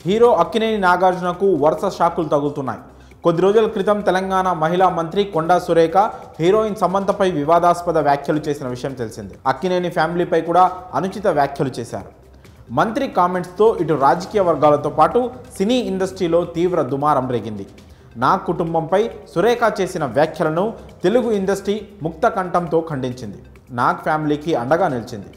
Hero Akkineni నాగార్జునకు వరుస షాకులు తగులుతున్నాయి. కొద్ది రోజుల క్రితం తెలంగాణ మహిళా మంత్రి కొండా సురేఖ హీరోయిన్ సమంతపై వివాదాస్పద వ్యాఖ్యలు చేసిన విషయం తెలిసిందే. అక్కినేని ఫ్యామిలీపై కూడా అనుచిత వ్యాఖ్యలు చేశారు. మంత్రి కామెంట్స్తో ఇటు రాజకీయ వర్గాలతో పాటు సినీ ఇండస్ట్రీలో తీవ్ర దుమారం రేగింది. నాగ్ కుటుంబంపై సురేఖ చేసిన వ్యాఖ్యలను తెలుగు ఇండస్ట్రీ ముక్త కంఠంతో ఖండించింది. నాగ్ ఫ్యామిలీకి అండగా నిలిచింది.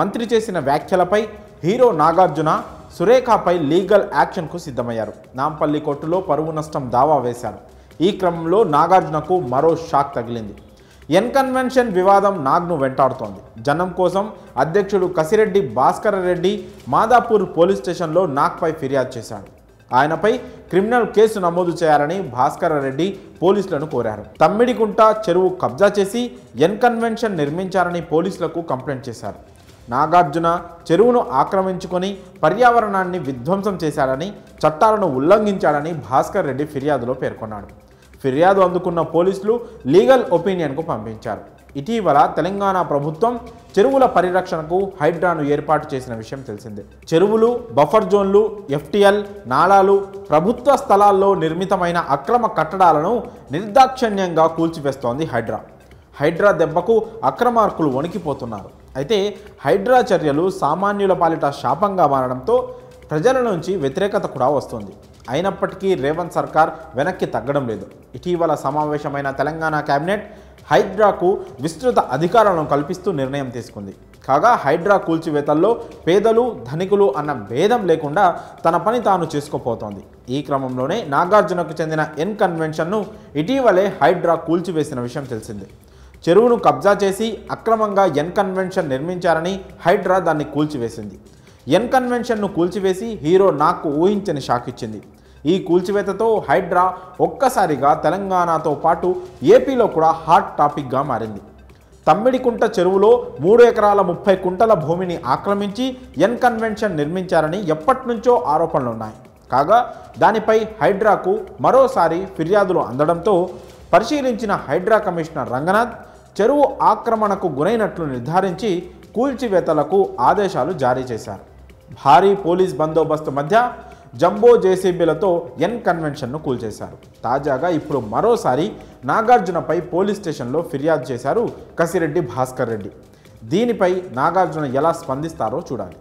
మంత్రి చేసిన వ్యాఖ్యలపై హీరో నాగార్జున సురేఖపై లీగల్ యాక్షన్కు సిద్ధమయ్యారు. నాంపల్లి కోర్టులో పరువు నష్టం దావా వేశారు. ఈ క్రమంలో నాగార్జునకు మరో షాక్ తగిలింది. ఎన్కన్వెన్షన్ వివాదం నాగ్ను వెంటాడుతోంది. జనం కోసం అధ్యక్షుడు కసిరెడ్డి భాస్కర్ రెడ్డి మాదాపూర్ పోలీస్ స్టేషన్లో నాగ్పై ఫిర్యాదు చేశాడు. ఆయనపై క్రిమినల్ కేసు నమోదు చేయాలని భాస్కర్ రెడ్డి పోలీసులను కోరారు. తమ్మిడికుంట చెరువు కబ్జా చేసి ఎన్కన్వెన్షన్ నిర్మించారని పోలీసులకు కంప్లైంట్ చేశారు. నాగార్జున చెరువును ఆక్రమించుకొని పర్యావరణాన్ని విధ్వంసం చేశాడని, చట్టాలను ఉల్లంఘించాడని భాస్కర్ రెడ్డి ఫిర్యాదులో పేర్కొన్నాడు. ఫిర్యాదు అందుకున్న పోలీసులు లీగల్ ఒపీనియన్కు పంపించారు. ఇటీవల తెలంగాణ ప్రభుత్వం చెరువుల పరిరక్షణకు హైడ్రాను ఏర్పాటు చేసిన విషయం తెలిసిందే. చెరువులు, బఫర్ జోన్లు, ఎఫ్టీఎల్, నాలాలు, ప్రభుత్వ స్థలాల్లో నిర్మితమైన అక్రమ కట్టడాలను నిర్దాక్షిణ్యంగా కూల్చివేస్తోంది హైడ్రా. హైడ్రా దెబ్బకు అక్రమార్కులు వణికిపోతున్నారు. అయితే హైడ్రా చర్యలు సామాన్యుల పాలిట శాపంగా మారడంతో ప్రజల నుంచి వ్యతిరేకత కూడా వస్తుంది. అయినప్పటికీ రేవంత్ సర్కార్ వెనక్కి తగ్గడం లేదు. ఇటీవల సమావేశమైన తెలంగాణ కేబినెట్ హైడ్రాకు విస్తృత అధికారాలను కల్పిస్తూ నిర్ణయం తీసుకుంది. కాగా హైడ్రా కూల్చివేతల్లో పేదలు, ధనికులు అన్న భేదం లేకుండా తన పని తాను చేసుకోపోతోంది. ఈ క్రమంలోనే నాగార్జునకు చెందిన ఎన్కన్వెన్షన్ను ఇటీవలే హైడ్రా కూల్చివేసిన విషయం తెలిసిందే. చెరువును కబ్జా చేసి అక్రమంగా ఎన్కన్వెన్షన్ నిర్మించారని హైడ్రా దాన్ని కూల్చివేసింది. ఎన్కన్వెన్షన్ను కూల్చివేసి హీరో నాగ్కు ఊహించని షాక్ ఇచ్చింది. ఈ కూల్చివేతతో హైడ్రా ఒక్కసారిగా తెలంగాణతో పాటు ఏపీలో కూడా హాట్ టాపిక్గా మారింది. తమ్మిడికుంట చెరువులో 3 ఎకరాల 30 కుంటల భూమిని ఆక్రమించి ఎన్కన్వెన్షన్ నిర్మించారని ఎప్పటినుంచో ఆరోపణలున్నాయి. కాగా దానిపై హైడ్రాకు మరోసారి ఫిర్యాదులు అందడంతో పరిశీలించిన హైడ్రా కమిషనర్ రంగనాథ్ చెరువు ఆక్రమణకు గురైనట్లు నిర్ధారించి కూల్చివేతలకు ఆదేశాలు జారీ చేశారు. భారీ పోలీస్ బందోబస్తు మధ్య జంబో జేసీబీలతో ఎన్కన్వెన్షన్ను కూల్చేశారు. తాజాగా ఇప్పుడు మరోసారి నాగార్జునపై పోలీస్ స్టేషన్లో ఫిర్యాదు చేశారు కసిరెడ్డి భాస్కర్ రెడ్డి. దీనిపై నాగార్జున ఎలా స్పందిస్తారో చూడాలి.